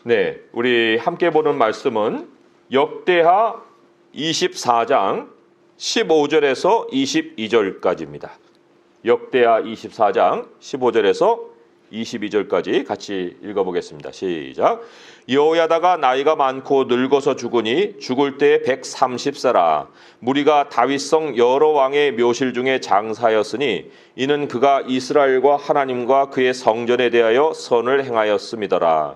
네, 우리 함께 보는 말씀은 역대하 24장 15절에서 22절까지입니다. 역대하 24장 15절에서 22절까지 같이 읽어보겠습니다. 시작. 여호야다가 나이가 많고 늙어서 죽으니 죽을 때에 130세라. 무리가 다윗성 여러 왕의 묘실 중에 장사였으니 이는 그가 이스라엘과 하나님과 그의 성전에 대하여 선을 행하였음이더라.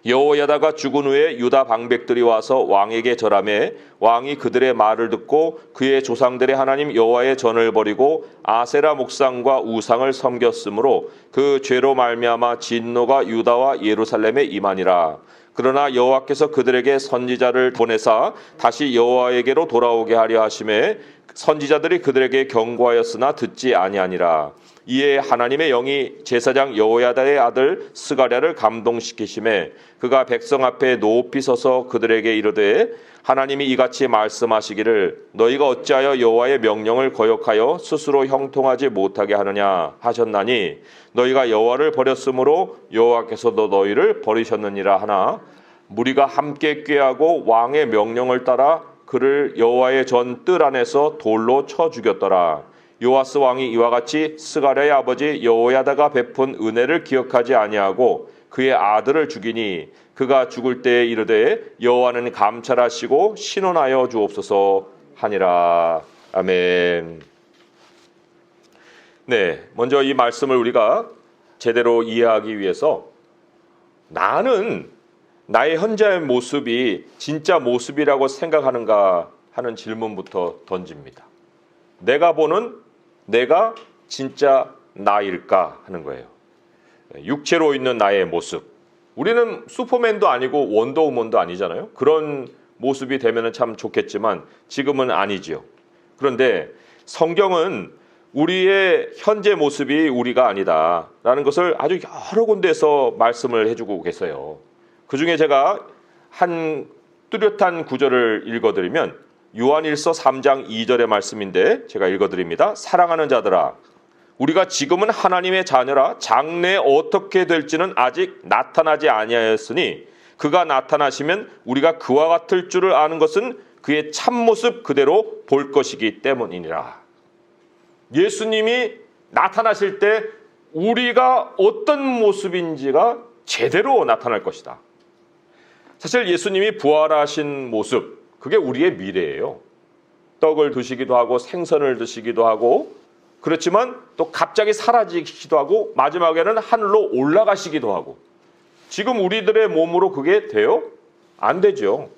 여호야다가 죽은 후에 유다 방백들이 와서 왕에게 절하매 왕이 그들의 말을 듣고 그의 조상들의 하나님 여호와의 전을 버리고 아세라 목상과 우상을 섬겼으므로 그 죄로 말미암아 진노가 유다와 예루살렘에 임하니라. 그러나 여호와께서 그들에게 선지자를 보내사 다시 여호와에게로 돌아오게 하려 하심에 선지자들이 그들에게 경고하였으나 듣지 아니하니라. 이에 하나님의 영이 제사장 여호야다의 아들 스가랴를 감동시키심에 그가 백성 앞에 높이 서서 그들에게 이르되 하나님이 이같이 말씀하시기를 너희가 어찌하여 여호와의 명령을 거역하여 스스로 형통하지 못하게 하느냐 하셨나니 너희가 여호와를 버렸으므로 여호와께서도 너희를 버리셨느니라 하나 무리가 함께 꾀하고 왕의 명령을 따라 그를 여호와의 전 뜰 안에서 돌로 쳐 죽였더라. 요아스 왕이 이와 같이 스가랴의 아버지 여호야다가 베푼 은혜를 기억하지 아니하고 그의 아들을 죽이니 그가 죽을 때에 이르되 여호와는 감찰하시고 신원하여 주옵소서 하니라. 아멘. 네, 먼저 이 말씀을 우리가 제대로 이해하기 위해서 나는 나의 현재의 모습이 진짜 모습이라고 생각하는가 하는 질문부터 던집니다. 내가 보는 내가 진짜 나일까 하는 거예요. 육체로 있는 나의 모습. 우리는 슈퍼맨도 아니고 원더우먼도 아니잖아요. 그런 모습이 되면 참 좋겠지만 지금은 아니지요. 그런데 성경은 우리의 현재 모습이 우리가 아니다라는 것을 아주 여러 군데에서 말씀을 해주고 계세요. 그중에 제가 한 뚜렷한 구절을 읽어드리면 요한일서 3장 2절의 말씀인데 제가 읽어드립니다. 사랑하는 자들아 우리가 지금은 하나님의 자녀라 장래 어떻게 될지는 아직 나타나지 아니하였으니 그가 나타나시면 우리가 그와 같을 줄을 아는 것은 그의 참모습 그대로 볼 것이기 때문이니라. 예수님이 나타나실 때 우리가 어떤 모습인지가 제대로 나타날 것이다. 사실 예수님이 부활하신 모습 그게 우리의 미래예요. 떡을 드시기도 하고 생선을 드시기도 하고 그렇지만 또 갑자기 사라지기도 하고 마지막에는 하늘로 올라가시기도 하고 지금 우리들의 몸으로 그게 돼요? 안 되죠.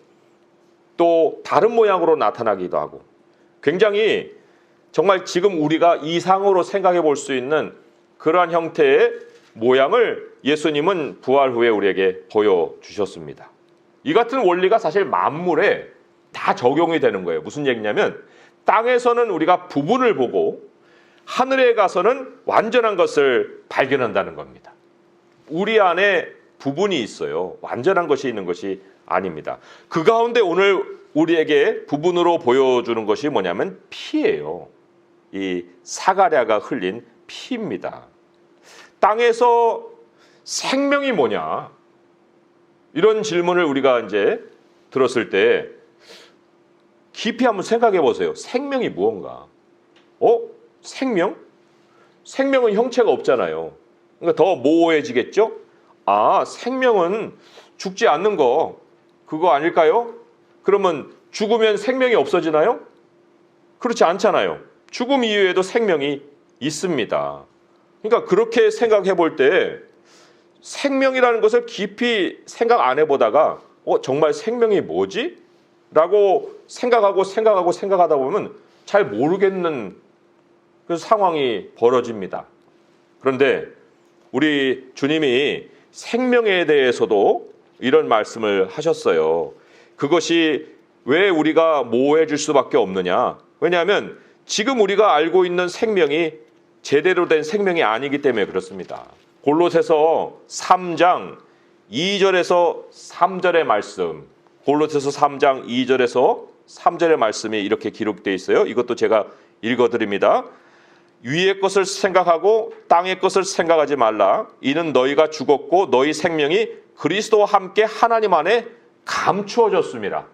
또 다른 모양으로 나타나기도 하고 굉장히 정말 지금 우리가 이상으로 생각해 볼 수 있는 그러한 형태의 모양을 예수님은 부활 후에 우리에게 보여주셨습니다. 이 같은 원리가 사실 만물에 다 적용이 되는 거예요. 무슨 얘기냐면 땅에서는 우리가 부분을 보고 하늘에 가서는 완전한 것을 발견한다는 겁니다. 우리 안에 부분이 있어요. 완전한 것이 있는 것이 아닙니다. 그 가운데 오늘 우리에게 부분으로 보여주는 것이 뭐냐면 피예요. 이 사가랴가 흘린 피입니다. 땅에서 생명이 뭐냐? 이런 질문을 우리가 이제 들었을 때 깊이 한번 생각해 보세요. 생명이 무언가? 생명? 생명은 형체가 없잖아요. 그러니까 더 모호해지겠죠? 아, 생명은 죽지 않는 거 그거 아닐까요? 그러면 죽으면 생명이 없어지나요? 그렇지 않잖아요. 죽음 이후에도 생명이 있습니다. 그러니까 그렇게 생각해 볼 때 생명이라는 것을 깊이 생각 안 해보다가 정말 생명이 뭐지? 라고 생각하다 보면 잘 모르겠는 그 상황이 벌어집니다. 그런데 우리 주님이 생명에 대해서도 이런 말씀을 하셨어요. 그것이 왜 우리가 모호해질 수밖에 없느냐? 왜냐하면 지금 우리가 알고 있는 생명이 제대로 된 생명이 아니기 때문에 그렇습니다. 골로새서 3장 2절에서 3절의 말씀, 골로새서 3장 2절에서 3절의 말씀이 이렇게 기록되어 있어요. 이것도 제가 읽어드립니다. 위의 것을 생각하고 땅의 것을 생각하지 말라. 이는 너희가 죽었고 너희 생명이 그리스도와 함께 하나님 안에 감추어졌습니다.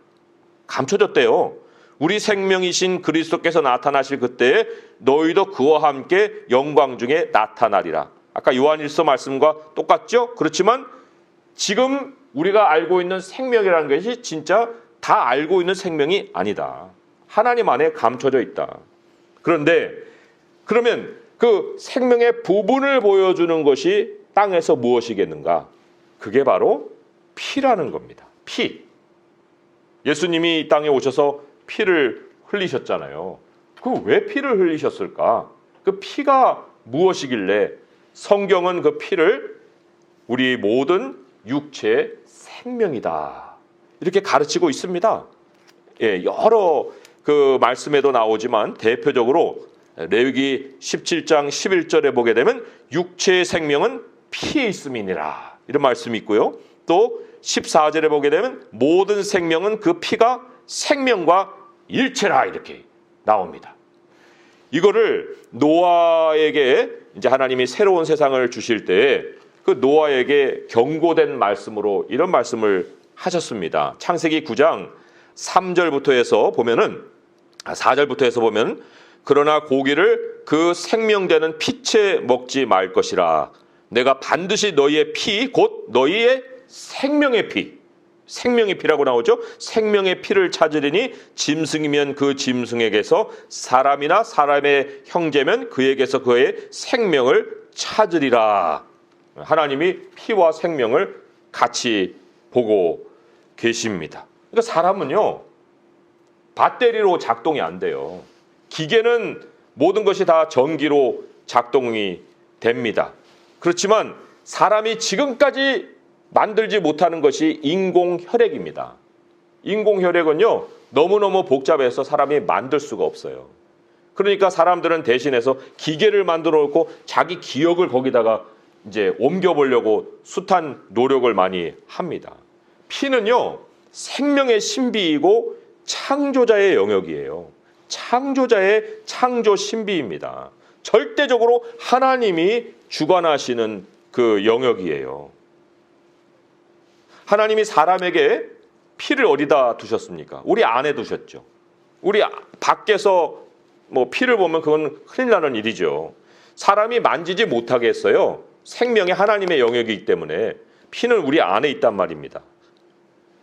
감춰졌대요. 우리 생명이신 그리스도께서 나타나실 그때에 너희도 그와 함께 영광 중에 나타나리라. 아까 요한일서 말씀과 똑같죠? 그렇지만 지금 우리가 알고 있는 생명이라는 것이 진짜 다 알고 있는 생명이 아니다. 하나님 안에 감춰져 있다. 그런데 그러면 그 생명의 부분을 보여주는 것이 땅에서 무엇이겠는가? 그게 바로 피라는 겁니다. 피. 예수님이 이 땅에 오셔서 피를 흘리셨잖아요. 그 왜 피를 흘리셨을까? 그 피가 무엇이길래 성경은 그 피를 우리 모든 육체의 생명이다. 이렇게 가르치고 있습니다. 예, 여러 그 말씀에도 나오지만 대표적으로 레위기 17장 11절에 보게 되면 육체의 생명은 피에 있음이니라. 이런 말씀이 있고요. 또 14절에 보게 되면 모든 생명은 그 피가 생명과 일체라 이렇게 나옵니다. 이거를 노아에게 이제 하나님이 새로운 세상을 주실 때에 그 노아에게 경고된 말씀으로 이런 말씀을 하셨습니다. 창세기 9장 3절부터 해서 보면은 4절부터 해서 보면 그러나 고기를 그 생명되는 피채 먹지 말 것이라. 내가 반드시 너희의 피 곧 너희의 생명의 피, 생명의 피라고 나오죠. 생명의 피를 찾으리니 짐승이면 그 짐승에게서 사람이나 사람의 형제면 그에게서 그의 생명을 찾으리라. 하나님이 피와 생명을 같이 보고 계십니다. 그러니까 사람은요, 배터리로 작동이 안 돼요. 기계는 모든 것이 다 전기로 작동이 됩니다. 그렇지만 사람이 지금까지 만들지 못하는 것이 인공혈액입니다. 인공혈액은요, 너무너무 복잡해서 사람이 만들 수가 없어요. 그러니까 사람들은 대신해서 기계를 만들어 놓고 자기 기억을 거기다가 이제 옮겨보려고 숱한 노력을 많이 합니다. 피는요, 생명의 신비이고 창조자의 영역이에요. 창조자의 창조 신비입니다. 절대적으로 하나님이 주관하시는 그 영역이에요. 하나님이 사람에게 피를 어디다 두셨습니까? 우리 안에 두셨죠. 우리 밖에서 뭐 피를 보면 그건 큰일 나는 일이죠. 사람이 만지지 못하게 했어요. 생명이 하나님의 영역이기 때문에 피는 우리 안에 있단 말입니다.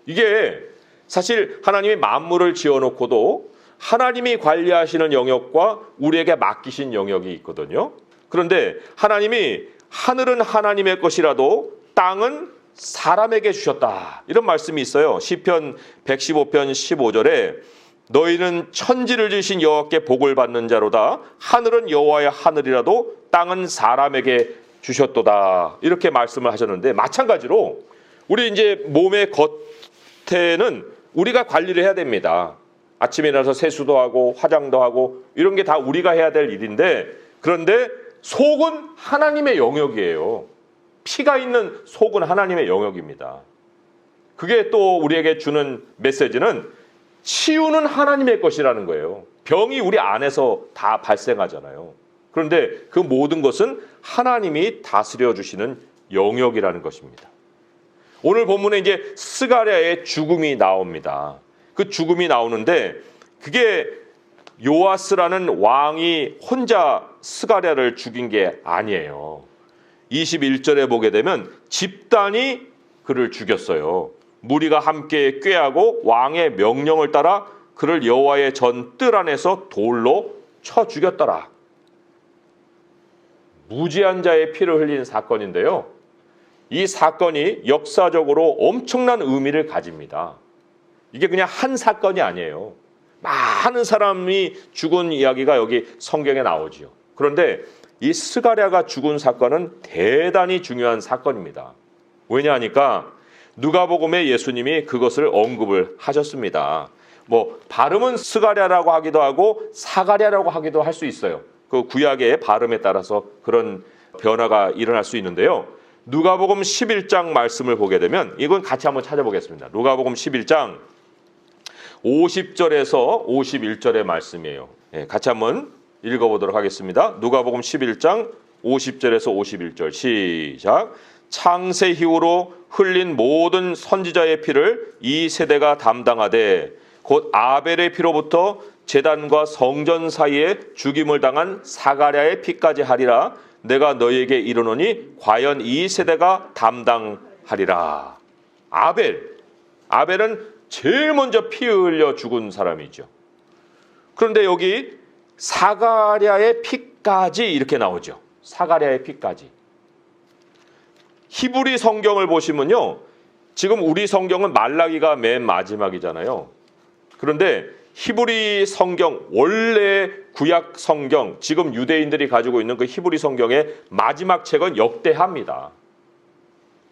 이게 사실 하나님이 만물을 지어놓고도 하나님이 관리하시는 영역과 우리에게 맡기신 영역이 있거든요. 그런데 하나님이 하늘은 하나님의 것이라도 땅은 사람에게 주셨다. 이런 말씀이 있어요. 시편 115편 15절에 너희는 천지를 지으신 여호와께 복을 받는 자로다. 하늘은 여호와의 하늘이라도 땅은 사람에게 주셨도다. 이렇게 말씀을 하셨는데 마찬가지로 우리 이제 몸의 겉에는 우리가 관리를 해야 됩니다. 아침에 일어나서 세수도 하고 화장도 하고 이런 게 다 우리가 해야 될 일인데 그런데 속은 하나님의 영역이에요. 피가 있는 속은 하나님의 영역입니다. 그게 또 우리에게 주는 메시지는 치유는 하나님의 것이라는 거예요. 병이 우리 안에서 다 발생하잖아요. 그런데 그 모든 것은 하나님이 다스려 주시는 영역이라는 것입니다. 오늘 본문에 이제 스가랴의 죽음이 나옵니다. 그 죽음이 나오는데 그게 요아스라는 왕이 혼자 스가랴를 죽인 게 아니에요. 21절에 보게 되면 집단이 그를 죽였어요. 무리가 함께 꾀하고 왕의 명령을 따라 그를 여호와의 전 뜰 안에서 돌로 쳐 죽였더라. 무지한 자의 피를 흘린 사건인데요. 이 사건이 역사적으로 엄청난 의미를 가집니다. 이게 그냥 한 사건이 아니에요. 많은 사람이 죽은 이야기가 여기 성경에 나오죠. 그런데 이 스가랴가 죽은 사건은 대단히 중요한 사건입니다. 왜냐하니까 누가복음에 예수님이 그것을 언급을 하셨습니다. 뭐 발음은 스가랴라고 하기도 하고 사가랴라고 하기도 할 수 있어요. 그 구약의 발음에 따라서 그런 변화가 일어날 수 있는데요. 누가복음 11장 말씀을 보게 되면 이건 같이 한번 찾아보겠습니다. 누가복음 11장 50절에서 51절의 말씀이에요. 같이 한번 읽어보도록 하겠습니다. 누가복음 11장 50절에서 51절 시작. 창세 이후로 흘린 모든 선지자의 피를 이 세대가 담당하되 곧 아벨의 피로부터 제단과 성전 사이에 죽임을 당한 사가랴의 피까지 하리라. 내가 너희에게 이르노니 과연 이 세대가 담당하리라. 아벨은 제일 먼저 피 흘려 죽은 사람이죠. 그런데 여기 사가랴의 피까지 이렇게 나오죠. 사가랴의 피까지. 히브리 성경을 보시면요, 지금 우리 성경은 말라기가 맨 마지막이잖아요. 그런데 히브리 성경, 원래 구약 성경, 지금 유대인들이 가지고 있는 그 히브리 성경의 마지막 책은 역대하입니다.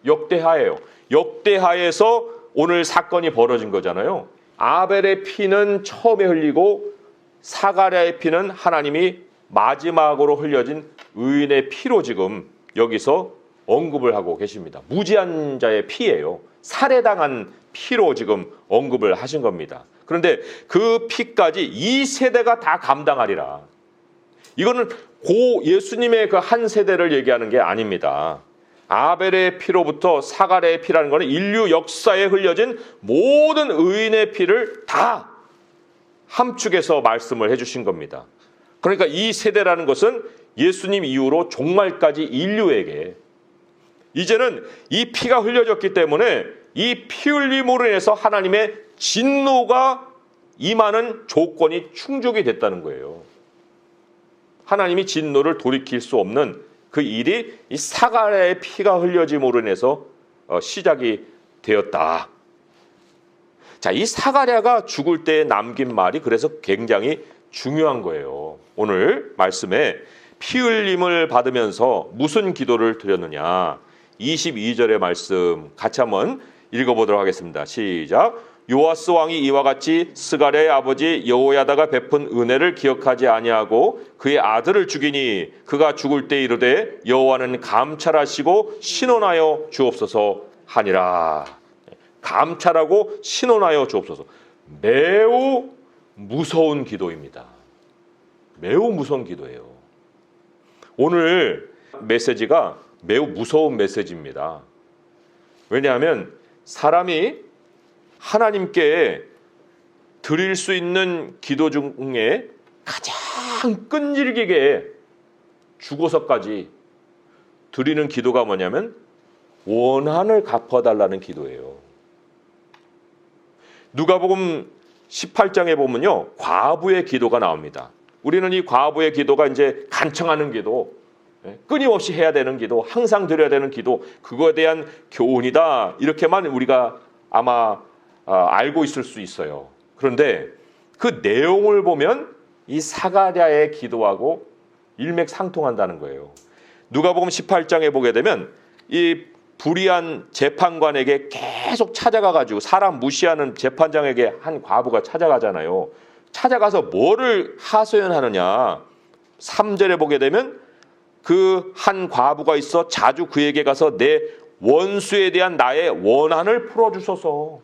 역대하예요. 역대하에서 오늘 사건이 벌어진 거잖아요. 아벨의 피는 처음에 흘리고 사가랴의 피는 하나님이 마지막으로 흘려진 의인의 피로 지금 여기서 언급을 하고 계십니다. 무지한 자의 피예요. 살해당한 피로 지금 언급을 하신 겁니다. 그런데 그 피까지 이 세대가 다 감당하리라. 이거는 고 예수님의 그 한 세대를 얘기하는 게 아닙니다. 아벨의 피로부터 사가랴의 피라는 것은 인류 역사에 흘려진 모든 의인의 피를 다 함축해서 말씀을 해주신 겁니다. 그러니까 이 세대라는 것은 예수님 이후로 종말까지 인류에게 이제는 이 피가 흘려졌기 때문에 이 피 흘림으로 인해서 하나님의 진노가 임하는 조건이 충족이 됐다는 거예요. 하나님이 진노를 돌이킬 수 없는 그 일이 이 사가랴의 피가 흘려짐으로 인해서 시작이 되었다. 자, 이 사가랴가 죽을 때 남긴 말이 그래서 굉장히 중요한 거예요. 오늘 말씀에 피 흘림을 받으면서 무슨 기도를 드렸느냐. 22절의 말씀 같이 한번 읽어보도록 하겠습니다. 시작. 요아스 왕이 이와 같이 스가랴의 아버지 여호야다가 베푼 은혜를 기억하지 아니하고 그의 아들을 죽이니 그가 죽을 때 이르되 여호와는 감찰하시고 신원하여 주옵소서 하니라. 감찰하고 신원하여 주옵소서. 매우 무서운 기도입니다. 매우 무서운 기도예요. 오늘 메시지가 매우 무서운 메시지입니다. 왜냐하면 사람이 하나님께 드릴 수 있는 기도 중에 가장 끈질기게 죽어서까지 드리는 기도가 뭐냐면 원한을 갚아달라는 기도예요. 누가복음 18장에 보면요, 과부의 기도가 나옵니다. 우리는 이 과부의 기도가 이제 간청하는 기도, 끊임없이 해야 되는 기도, 항상 드려야 되는 기도, 그거에 대한 교훈이다, 이렇게만 우리가 아마 알고 있을 수 있어요. 그런데 그 내용을 보면 이 사가랴의 기도하고 일맥상통한다는 거예요. 누가복음 18장에 보게 되면 이 불의한 재판관에게 계속 찾아가가지고 사람 무시하는 재판장에게 한 과부가 찾아가잖아요. 찾아가서 뭐를 하소연하느냐. 3절에 보게 되면 그 한 과부가 있어 자주 그에게 가서 내 원수에 대한 나의 원한을 풀어주소서.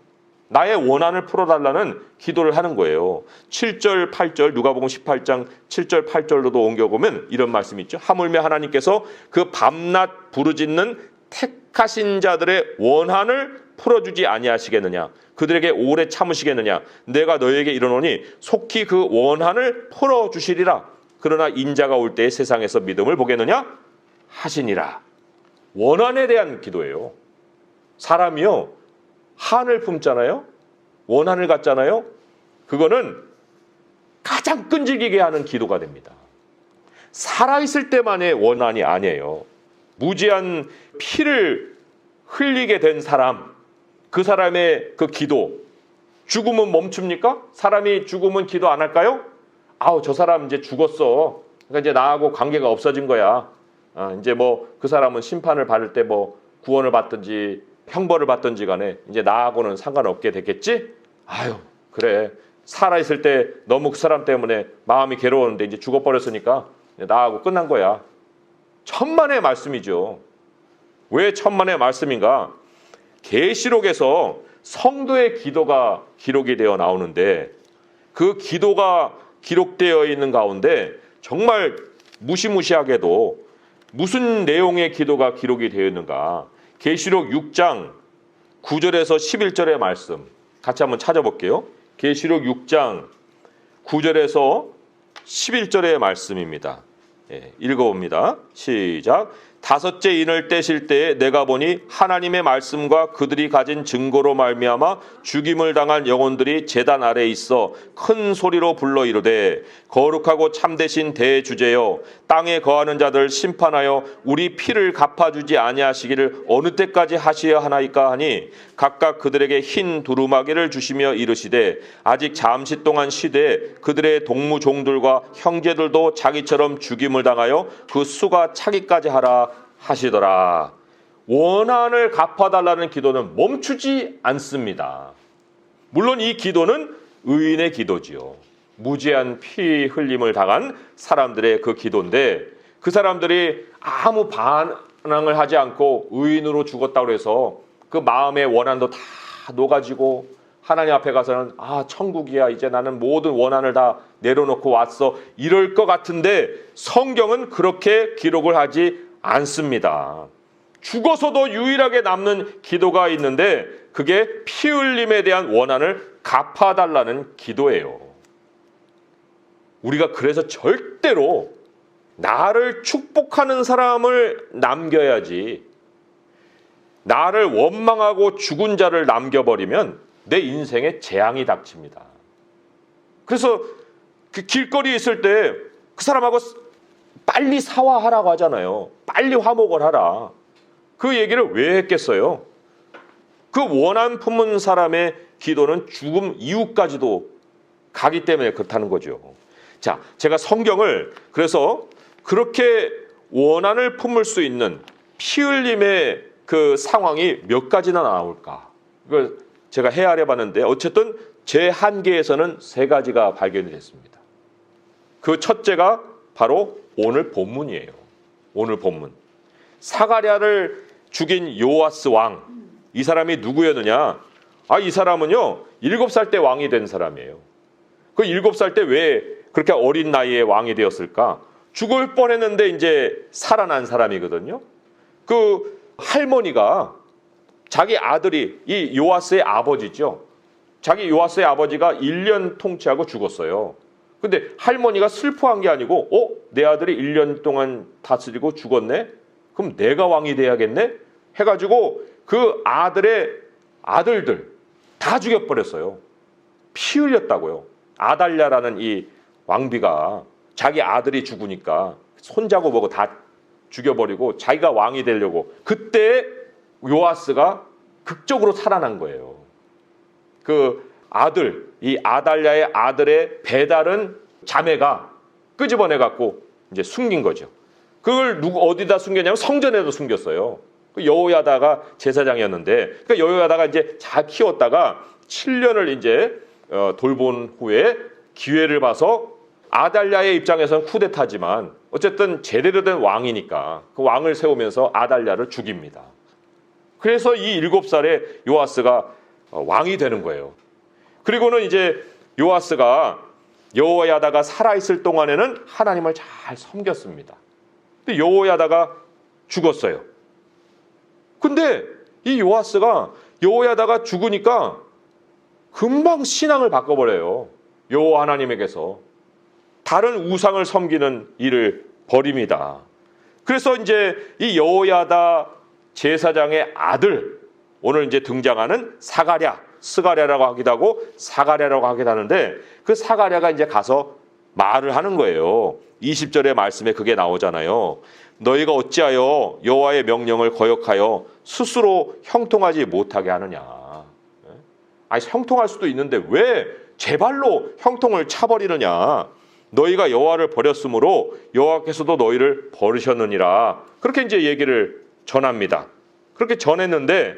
나의 원한을 풀어달라는 기도를 하는 거예요. 7절, 8절, 누가복음 18장 7절, 8절로도 옮겨보면 이런 말씀이 있죠. 하물며 하나님께서 그 밤낮 부르짖는 택하신 자들의 원한을 풀어주지 아니하시겠느냐. 그들에게 오래 참으시겠느냐. 내가 너에게 이르노니 속히 그 원한을 풀어주시리라. 그러나 인자가 올 때에 세상에서 믿음을 보겠느냐 하시니라. 원한에 대한 기도예요. 사람이요, 한을 품잖아요. 원한을 갖잖아요. 그거는 가장 끈질기게 하는 기도가 됩니다. 살아있을 때만의 원한이 아니에요. 무지한 피를 흘리게 된 사람, 그 사람의 그 기도, 죽으면 멈춥니까? 사람이 죽으면 기도 안 할까요? 아우, 저 사람 이제 죽었어. 그러니까 이제 나하고 관계가 없어진 거야. 이제 뭐 그 사람은 심판을 받을 때 뭐 구원을 받든지 형벌을 받든지 간에 이제 나하고는 상관없게 됐겠지? 아유, 그래. 살아있을 때 너무 그 사람 때문에 마음이 괴로웠는데 이제 죽어버렸으니까 나하고 끝난 거야. 천만의 말씀이죠. 왜 천만의 말씀인가? 계시록에서 성도의 기도가 기록이 되어 나오는데 그 기도가 기록되어 있는 가운데 정말 무시무시하게도 무슨 내용의 기도가 기록이 되어 있는가? 계시록 6장 9절에서 11절의 말씀 같이 한번 찾아볼게요. 계시록 6장 9절에서 11절의 말씀입니다. 읽어봅니다. 시작. 다섯째 인을 떼실 때에 내가 보니 하나님의 말씀과 그들이 가진 증거로 말미암아 죽임을 당한 영혼들이 제단 아래에 있어 큰 소리로 불러 이르되 거룩하고 참되신 대주제여 땅에 거하는 자들 심판하여 우리 피를 갚아주지 아니하시기를 어느 때까지 하시어 하나이까 하니 각각 그들에게 흰 두루마기를 주시며 이르시되 아직 잠시 동안 쉬되 그들의 동무종들과 형제들도 자기처럼 죽임을 당하여 그 수가 차기까지 하라 하시더라. 원한을 갚아달라는 기도는 멈추지 않습니다. 물론 이 기도는 의인의 기도지요. 무지한 피 흘림을 당한 사람들의 그 기도인데 그 사람들이 아무 반항을 하지 않고 의인으로 죽었다고 해서 그 마음의 원한도 다 녹아지고 하나님 앞에 가서는 천국이야 이제 나는 모든 원한을 다 내려놓고 왔어 이럴 것 같은데 성경은 그렇게 기록을 하지 않습니다. 죽어서도 유일하게 남는 기도가 있는데 그게 피 흘림에 대한 원한을 갚아달라는 기도예요. 우리가 그래서 절대로 나를 축복하는 사람을 남겨야지 나를 원망하고 죽은 자를 남겨버리면 내 인생에 재앙이 닥칩니다. 그래서 그 길거리에 있을 때 그 사람하고 빨리 사화하라고 하잖아요. 빨리 화목을 하라. 그 얘기를 왜 했겠어요? 그 원한 품은 사람의 기도는 죽음 이후까지도 가기 때문에 그렇다는 거죠. 자, 제가 성경을 그래서 그렇게 원한을 품을 수 있는 피 흘림의 그 상황이 몇 가지나 나올까? 이걸 제가 헤아려 봤는데 어쨌든 제 한계에서는 세 가지가 발견이 됐습니다. 그 첫째가 바로 오늘 본문이에요. 오늘 본문. 사가랴를 죽인 요아스 왕. 이 사람이 누구였느냐? 이 사람은요 7살 때 왕이 된 사람이에요. 그 7살 때 왜 그렇게 어린 나이에 왕이 되었을까? 죽을 뻔했는데 이제 살아난 사람이거든요. 그 할머니가 자기 아들이 이 요아스의 아버지죠. 자기 요아스의 아버지가 1년 통치하고 죽었어요. 근데 할머니가 슬퍼한 게 아니고 내 아들이 1년 동안 다스리고 죽었네? 그럼 내가 왕이 돼야겠네? 해가지고 그 아들의 아들들 다 죽여버렸어요. 피 흘렸다고요. 아달랴라는 이 왕비가 자기 아들이 죽으니까 손자고 뭐고 다 죽여버리고 자기가 왕이 되려고 그때 요아스가 극적으로 살아난 거예요. 그 아들, 이 아달랴의 아들의 배다른 자매가 끄집어내갖고 이제 숨긴 거죠. 그걸 어디다 숨겼냐면 성전에도 숨겼어요. 여호야다가 제사장이었는데, 그러니까 여호야다가 이제 잘 키웠다가 7년을 이제 돌본 후에 기회를 봐서 아달랴의 입장에서는 쿠데타지만 어쨌든 제대로 된 왕이니까 그 왕을 세우면서 아달랴를 죽입니다. 그래서 이 7살의 요아스가 왕이 되는 거예요. 그리고는 이제 요아스가 여호야다가 살아있을 동안에는 하나님을 잘 섬겼습니다. 근데 여호야다가 죽었어요. 근데 이 요아스가 여호야다가 죽으니까 금방 신앙을 바꿔버려요. 여호와 하나님에게서 다른 우상을 섬기는 일을 벌입니다. 그래서 이제 이 여호야다 제사장의 아들, 오늘 이제 등장하는 사가랴, 스가랴라고 하기도 하고 사가랴라고 하기도 하는데 그 사가랴가 이제 가서 말을 하는 거예요. 20절의 말씀에 그게 나오잖아요. 너희가 어찌하여 여호와의 명령을 거역하여 스스로 형통하지 못하게 하느냐. 아니 형통할 수도 있는데 왜 제발로 형통을 차버리느냐. 너희가 여호와를 버렸으므로 여호와께서도 너희를 버리셨느니라. 그렇게 이제 얘기를 전합니다. 그렇게 전했는데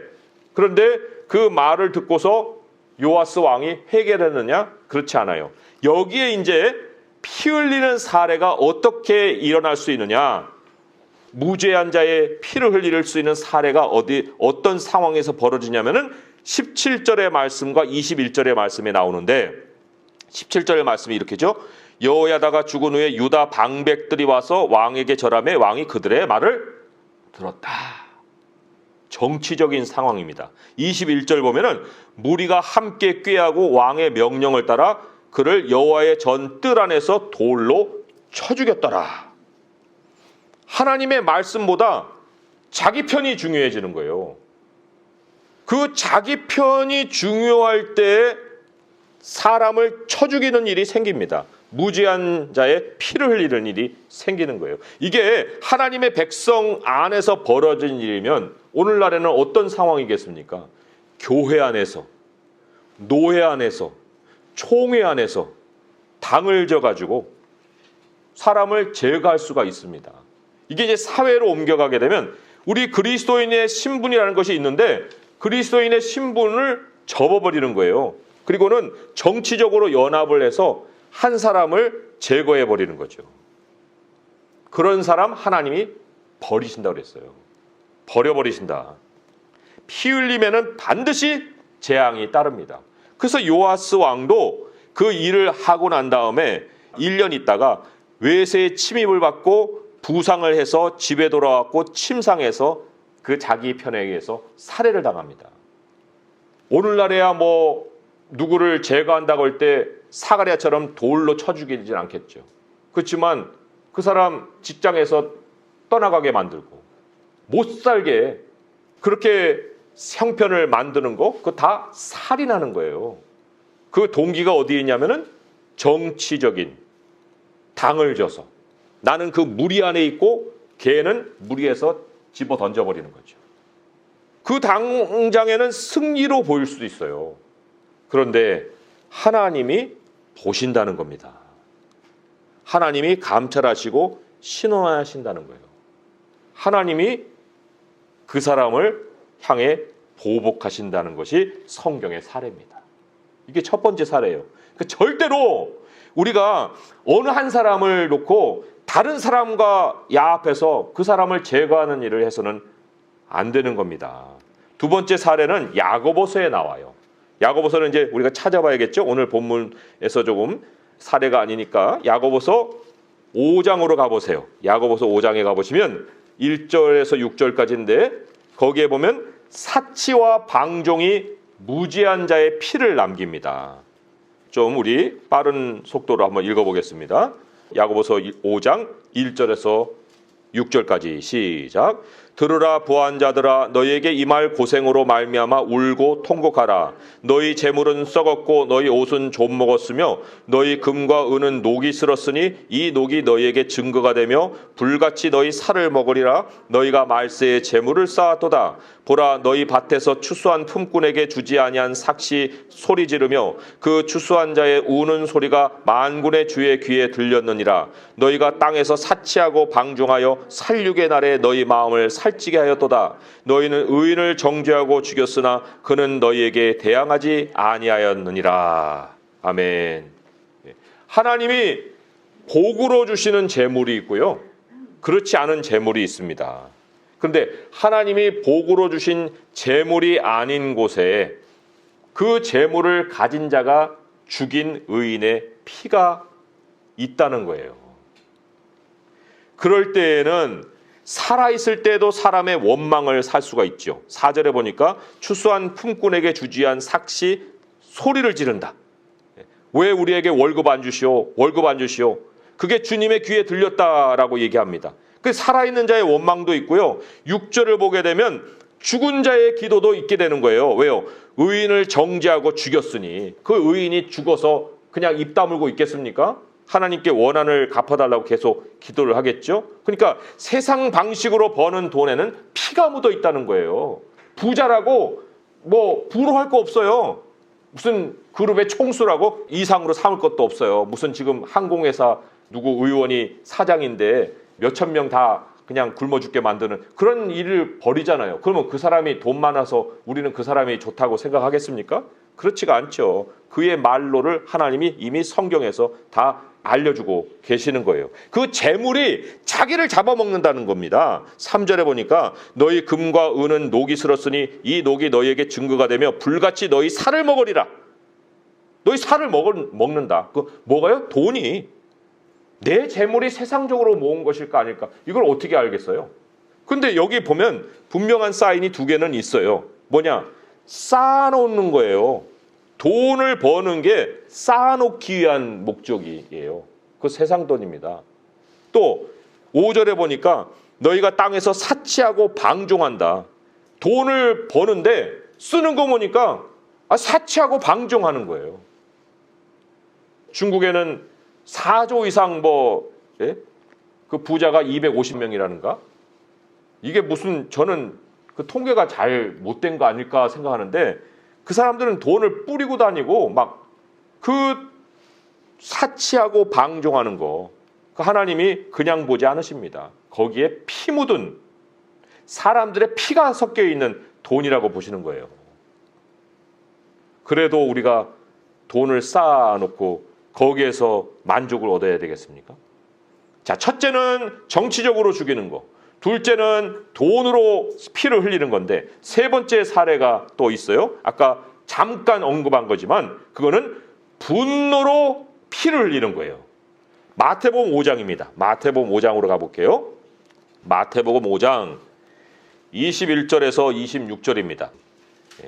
그런데 그 말을 듣고서 요아스 왕이 회개했느냐? 그렇지 않아요. 여기에 이제 피 흘리는 사례가 어떻게 일어날 수 있느냐? 무죄한 자의 피를 흘릴 수 있는 사례가 어떤 상황에서 벌어지냐면은 17절의 말씀과 21절의 말씀에 나오는데 17절의 말씀이 이렇게죠. 여호야다가 죽은 후에 유다 방백들이 와서 왕에게 절하매 왕이 그들의 말을 들었다. 정치적인 상황입니다. 21절 보면은 무리가 함께 꾀하고 왕의 명령을 따라 그를 여호와의 전 뜰 안에서 돌로 쳐 죽였더라. 하나님의 말씀보다 자기 편이 중요해지는 거예요. 그 자기 편이 중요할 때 사람을 쳐 죽이는 일이 생깁니다. 무죄한 자의 피를 흘리는 일이 생기는 거예요. 이게 하나님의 백성 안에서 벌어진 일이면 오늘날에는 어떤 상황이겠습니까? 교회 안에서, 노회 안에서, 총회 안에서 당을 져가지고 사람을 제거할 수가 있습니다. 이게 이제 사회로 옮겨가게 되면 우리 그리스도인의 신분이라는 것이 있는데 그리스도인의 신분을 접어버리는 거예요. 그리고는 정치적으로 연합을 해서 한 사람을 제거해 버리는 거죠. 그런 사람 하나님이 버리신다고 그랬어요. 버려버리신다. 피 흘리면은 반드시 재앙이 따릅니다. 그래서 요아스 왕도 그 일을 하고 난 다음에 1년 있다가 외세의 침입을 받고 부상을 해서 집에 돌아왔고 침상해서 그 자기 편에 의해서 살해를 당합니다. 오늘날에야 뭐 누구를 제거한다고 할 때 사가랴처럼 돌로 쳐 죽이진 않겠죠. 그렇지만 그 사람 직장에서 떠나가게 만들고 못 살게 그렇게 형편을 만드는 거 그거 다 살인하는 거예요. 그 동기가 어디에 있냐면은 정치적인 당을 져서 나는 그 무리 안에 있고 걔는 무리에서 집어 던져버리는 거죠. 그 당장에는 승리로 보일 수도 있어요. 그런데 하나님이 보신다는 겁니다. 하나님이 감찰하시고 신원하신다는 거예요. 하나님이 그 사람을 향해 보복하신다는 것이 성경의 사례입니다. 이게 첫 번째 사례예요. 그러니까 절대로 우리가 어느 한 사람을 놓고 다른 사람과 야합해서 그 사람을 제거하는 일을 해서는 안 되는 겁니다. 두 번째 사례는 야고보서에 나와요. 야고보서는 이제 우리가 찾아봐야겠죠. 오늘 본문에서 조금 사례가 아니니까 야고보서 5장으로 가보세요. 야고보서 5장에 가보시면 1절에서 6절까지인데 거기에 보면 사치와 방종이 무지한 자의 피를 남깁니다. 좀 우리 빠른 속도로 한번 읽어보겠습니다. 야고보서 5장 1절에서 6절까지 시작. 들으라 부한 자들아 너희에게 이 말 고생으로 말미암아 울고 통곡하라. 너희 재물은 썩었고 너희 옷은 좀 먹었으며 너희 금과 은은 녹이 슬었으니 이 녹이 너희에게 증거가 되며 불같이 너희 살을 먹으리라. 너희가 말세에 재물을 쌓았도다. 보라 너희 밭에서 추수한 품꾼에게 주지 아니한 삭시 소리 지르며 그 추수한 자의 우는 소리가 만군의 주의 귀에 들렸느니라. 너희가 땅에서 사치하고 방종하여 살육의 날에 너희 마음을 살찌게 하였도다. 너희는 의인을 정죄하고 죽였으나 그는 너희에게 대항하지 아니하였느니라. 아멘. 하나님이 복으로 주시는 재물이 있고요. 그렇지 않은 재물이 있습니다. 그런데 하나님이 복으로 주신 재물이 아닌 곳에 그 재물을 가진 자가 죽인 의인의 피가 있다는 거예요. 그럴 때에는 살아있을 때도 사람의 원망을 살 수가 있죠. 4절에 보니까 추수한 품꾼에게 주지한 삭시 소리를 지른다. 왜 우리에게 월급 안 주시오? 월급 안 주시오? 그게 주님의 귀에 들렸다라고 얘기합니다. 그 살아있는 자의 원망도 있고요. 6절을 보게 되면 죽은 자의 기도도 있게 되는 거예요. 왜요? 의인을 정죄하고 죽였으니 그 의인이 죽어서 그냥 입 다물고 있겠습니까? 하나님께 원한을 갚아달라고 계속 기도를 하겠죠. 그러니까 세상 방식으로 버는 돈에는 피가 묻어 있다는 거예요. 부자라고 뭐 부러워할 거 없어요. 무슨 그룹의 총수라고 이상으로 삼을 것도 없어요. 무슨 지금 항공회사 누구 의원이 사장인데 몇천 명 다 그냥 굶어 죽게 만드는 그런 일을 벌이잖아요. 그러면 그 사람이 돈 많아서 우리는 그 사람이 좋다고 생각하겠습니까? 그렇지가 않죠. 그의 말로를 하나님이 이미 성경에서 다 알려주고 계시는 거예요. 그 재물이 자기를 잡아먹는다는 겁니다. 3절에 보니까 너희 금과 은은 녹이 슬었으니 이 녹이 너희에게 증거가 되며 불같이 너희 살을 먹으리라. 너희 살을 먹는다. 그 뭐가요? 돈이. 내 재물이 세상적으로 모은 것일까 아닐까? 이걸 어떻게 알겠어요? 근데 여기 보면 분명한 사인이 두 개는 있어요. 뭐냐? 쌓아놓는 거예요. 돈을 버는 게 쌓아놓기 위한 목적이에요. 그 세상 돈입니다. 또 5절에 보니까 너희가 땅에서 사치하고 방종한다. 돈을 버는데 쓰는 거 보니까 사치하고 방종하는 거예요. 중국에는 4조 이상 그 부자가 250명이라는가? 이게 무슨, 저는 그 통계가 잘 못된 거 아닐까 생각하는데, 그 사람들은 돈을 뿌리고 다니고 막 그 사치하고 방종하는 거, 그 하나님이 그냥 보지 않으십니다. 거기에 피 묻은 사람들의 피가 섞여 있는 돈이라고 보시는 거예요. 그래도 우리가 돈을 쌓아놓고 거기에서 만족을 얻어야 되겠습니까? 자, 첫째는 정치적으로 죽이는 거, 둘째는 돈으로 피를 흘리는 건데, 세 번째 사례가 또 있어요. 아까 잠깐 언급한 거지만 그거는 분노로 피를 흘리는 거예요. 마태복음 5장입니다. 마태복음 5장으로 가볼게요. 마태복음 5장 21절에서 26절입니다.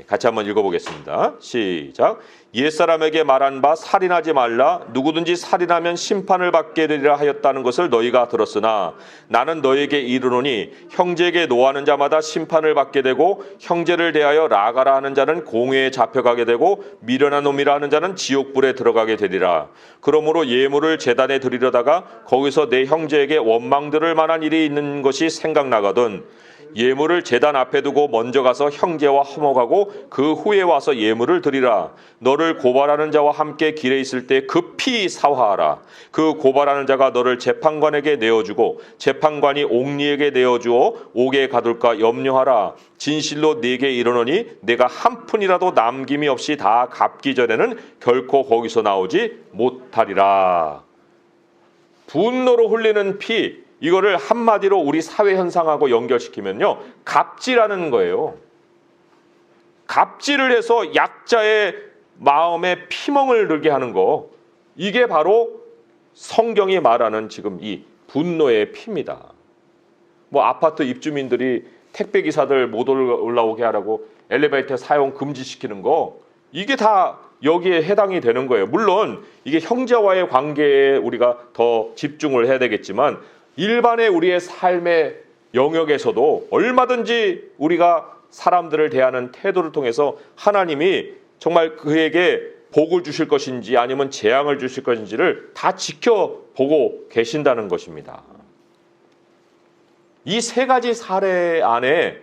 같이 한번 읽어보겠습니다. 시작. 옛사람에게 말한 바 살인하지 말라. 누구든지 살인하면 심판을 받게 되리라 하였다는 것을 너희가 들었으나 나는 너희에게 이르노니 형제에게 노하는 자마다 심판을 받게 되고 형제를 대하여 나가라 하는 자는 공회에 잡혀가게 되고 미련한 놈이라 하는 자는 지옥불에 들어가게 되리라. 그러므로 예물을 제단에 드리려다가 거기서 내 형제에게 원망 들을 만한 일이 있는 것이 생각나거든 예물을 제단 앞에 두고 먼저 가서 형제와 화목하고 그 후에 와서 예물을 드리라. 너를 고발하는 자와 함께 길에 있을 때 급히 사화하라. 그 고발하는 자가 너를 재판관에게 내어주고 재판관이 옥리에게 내어주어 옥에 가둘까 염려하라. 진실로 네게 이르노니 내가 한 푼이라도 남김이 없이 다 갚기 전에는 결코 거기서 나오지 못하리라. 분노로 흘리는 피, 이거를 한마디로 우리 사회 현상하고 연결시키면요, 갑질하는 거예요. 갑질을 해서 약자의 마음에 피멍을 들게 하는 거, 이게 바로 성경이 말하는 지금 이 분노의 피입니다. 뭐 아파트 입주민들이 택배 기사들 못 올라오게 하라고 엘리베이터 사용 금지시키는 거, 이게 다 여기에 해당이 되는 거예요. 물론 이게 형제와의 관계에 우리가 더 집중을 해야 되겠지만 일반의 우리의 삶의 영역에서도 얼마든지 우리가 사람들을 대하는 태도를 통해서 하나님이 정말 그에게 복을 주실 것인지 아니면 재앙을 주실 것인지를 다 지켜보고 계신다는 것입니다. 이 세 가지 사례 안에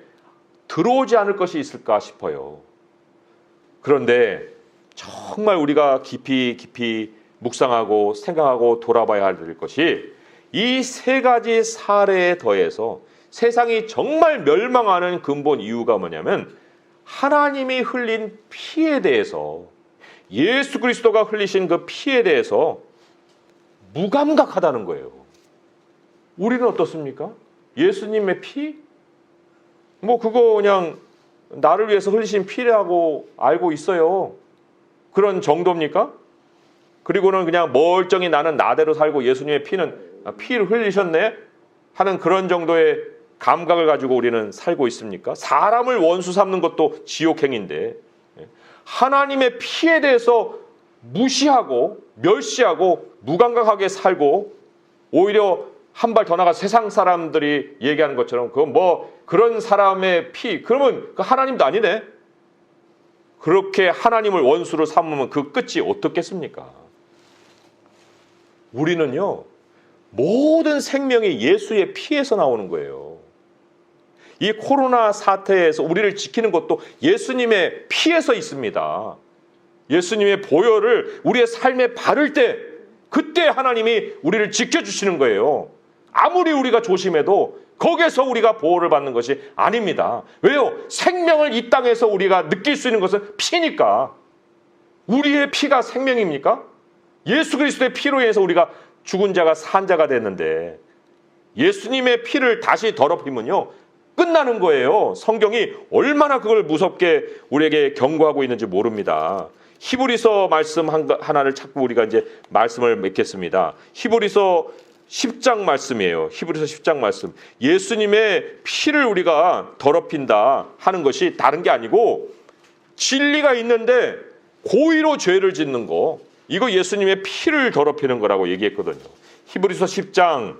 들어오지 않을 것이 있을까 싶어요. 그런데 정말 우리가 깊이 묵상하고 생각하고 돌아봐야 될 것이 이 세 가지 사례에 더해서 세상이 정말 멸망하는 근본 이유가 뭐냐면 하나님이 흘린 피에 대해서, 예수 그리스도가 흘리신 그 피에 대해서 무감각하다는 거예요. 우리는 어떻습니까? 예수님의 피? 뭐 그거 그냥 나를 위해서 흘리신 피라고 알고 있어요. 그런 정도입니까? 그리고는 그냥 멀쩡히 나는 나대로 살고 예수님의 피를 흘리셨네 하는 그런 정도의 감각을 가지고 우리는 살고 있습니까? 사람을 원수 삼는 것도 지옥행인데 하나님의 피에 대해서 무시하고 멸시하고 무감각하게 살고 오히려 한 발 더 나가 세상 사람들이 얘기하는 것처럼 그건 뭐 그런 사람의 피, 그러면 그 하나님도 아니네. 그렇게 하나님을 원수로 삼으면 그 끝이 어떻겠습니까? 우리는요, 모든 생명이 예수의 피에서 나오는 거예요. 이 코로나 사태에서 우리를 지키는 것도 예수님의 피에서 있습니다. 예수님의 보혈을 우리의 삶에 바를 때 그때 하나님이 우리를 지켜주시는 거예요. 아무리 우리가 조심해도 거기에서 우리가 보호를 받는 것이 아닙니다. 왜요? 생명을 이 땅에서 우리가 느낄 수 있는 것은 피니까. 우리의 피가 생명입니까? 예수 그리스도의 피로 인해서 우리가 죽은 자가 산 자가 됐는데 예수님의 피를 다시 더럽히면요 끝나는 거예요. 성경이 얼마나 그걸 무섭게 우리에게 경고하고 있는지 모릅니다. 히브리서 말씀 하나를 찾고 우리가 이제 말씀을 맺겠습니다. 히브리서 10장 말씀이에요. 히브리서 10장 말씀. 예수님의 피를 우리가 더럽힌다 하는 것이 다른 게 아니고 진리가 있는데 고의로 죄를 짓는 거, 이거 예수님의 피를 더럽히는 거라고 얘기했거든요. 히브리서 10장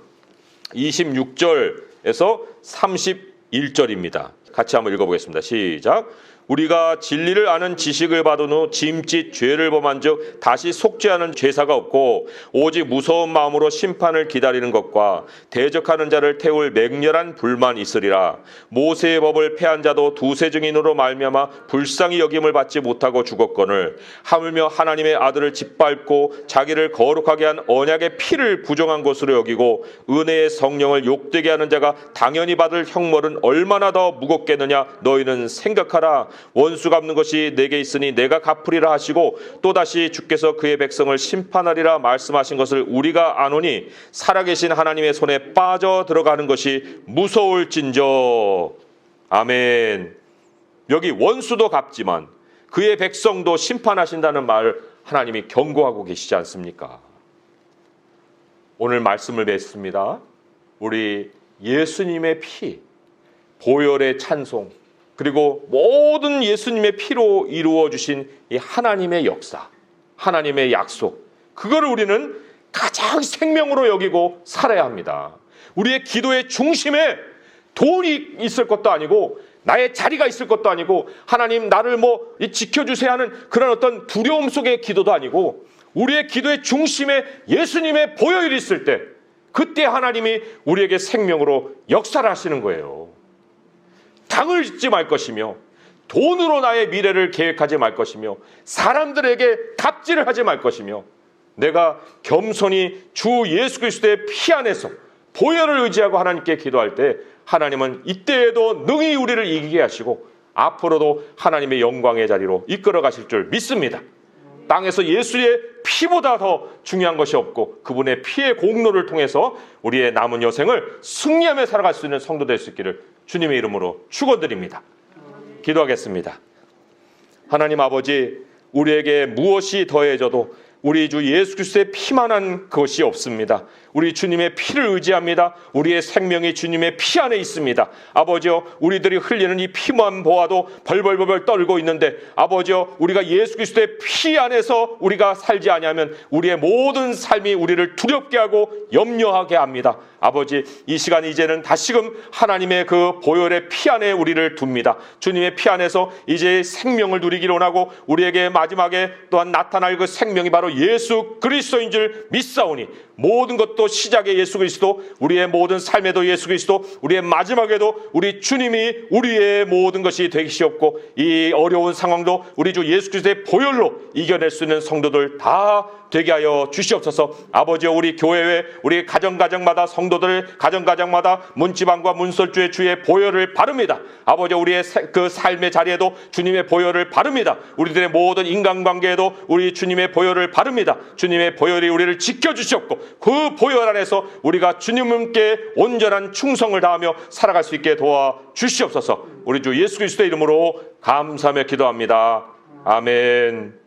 26절에서 31절입니다. 같이 한번 읽어보겠습니다. 시작. 우리가 진리를 아는 지식을 받은 후 짐짓 죄를 범한 즉 다시 속죄하는 죄사가 없고 오직 무서운 마음으로 심판을 기다리는 것과 대적하는 자를 태울 맹렬한 불만 있으리라. 모세의 법을 폐한 자도 두세 증인으로 말미암아 불쌍히 여김을 받지 못하고 죽었거늘 하물며 하나님의 아들을 짓밟고 자기를 거룩하게 한 언약의 피를 부정한 것으로 여기고 은혜의 성령을 욕되게 하는 자가 당연히 받을 형벌은 얼마나 더 무겁겠느냐 너희는 생각하라. 원수 갚는 것이 내게 있으니 내가 갚으리라 하시고 또다시 주께서 그의 백성을 심판하리라 말씀하신 것을 우리가 아노니 살아계신 하나님의 손에 빠져 들어가는 것이 무서울진저. 아멘. 여기 원수도 갚지만 그의 백성도 심판하신다는 말을 하나님이 경고하고 계시지 않습니까? 오늘 말씀을 맺습니다. 우리 예수님의 피, 보혈의 찬송, 그리고 모든 예수님의 피로 이루어 주신 이 하나님의 역사, 하나님의 약속, 그거를 우리는 가장 생명으로 여기고 살아야 합니다. 우리의 기도의 중심에 돈이 있을 것도 아니고 나의 자리가 있을 것도 아니고 하나님 나를 지켜주세요 하는 그런 어떤 두려움 속의 기도도 아니고 우리의 기도의 중심에 예수님의 보혈이 있을 때 그때 하나님이 우리에게 생명으로 역사를 하시는 거예요. 당을 짓지 말 것이며 돈으로 나의 미래를 계획하지 말 것이며 사람들에게 갑질을 하지 말 것이며 내가 겸손히 주 예수 그리스도의 피 안에서 보혈을 의지하고 하나님께 기도할 때 하나님은 이때에도 능히 우리를 이기게 하시고 앞으로도 하나님의 영광의 자리로 이끌어 가실 줄 믿습니다. 땅에서 예수의 피보다 더 중요한 것이 없고 그분의 피의 공로를 통해서 우리의 남은 여생을 승리하며 살아갈 수 있는 성도 될 수 있기를 주님의 이름으로 축원드립니다. 기도하겠습니다. 하나님 아버지, 우리에게 무엇이 더해져도 우리 주 예수 그리스도의 피만한 것이 없습니다. 우리 주님의 피를 의지합니다. 우리의 생명이 주님의 피 안에 있습니다. 아버지여, 우리들이 흘리는 이 피만 보아도 벌벌벌 떨고 있는데 아버지여, 우리가 예수 그리스도의 피 안에서 우리가 살지 아니하면 우리의 모든 삶이 우리를 두렵게 하고 염려하게 합니다. 아버지, 이 시간 이제는 다시금 하나님의 그 보혈의 피 안에 우리를 둡니다. 주님의 피 안에서 이제 생명을 누리기를 원하고 우리에게 마지막에 또한 나타날 그 생명이 바로 예수 그리스도인 줄 믿사오니 모든 것도 시작의 예수 그리스도, 우리의 모든 삶에도 예수 그리스도, 우리의 마지막에도 우리 주님이 우리의 모든 것이 되시옵고 이 어려운 상황도 우리 주 예수 그리스도의 보혈로 이겨낼 수 있는 성도들 다 되게 하여 주시옵소서. 아버지여, 우리 교회에 우리 가정가정마다 성도들 가정가정마다 문지방과 문설주의 주의 보혈을 바릅니다. 아버지여, 우리의 그 삶의 자리에도 주님의 보혈을 바릅니다. 우리들의 모든 인간관계에도 우리 주님의 보혈을 바릅니다. 주님의 보혈이 우리를 지켜주시옵고 그 보혈 안에서 우리가 주님께 온전한 충성을 다하며 살아갈 수 있게 도와주시옵소서. 우리 주 예수 그리스도의 이름으로 감사하며 기도합니다. 아멘.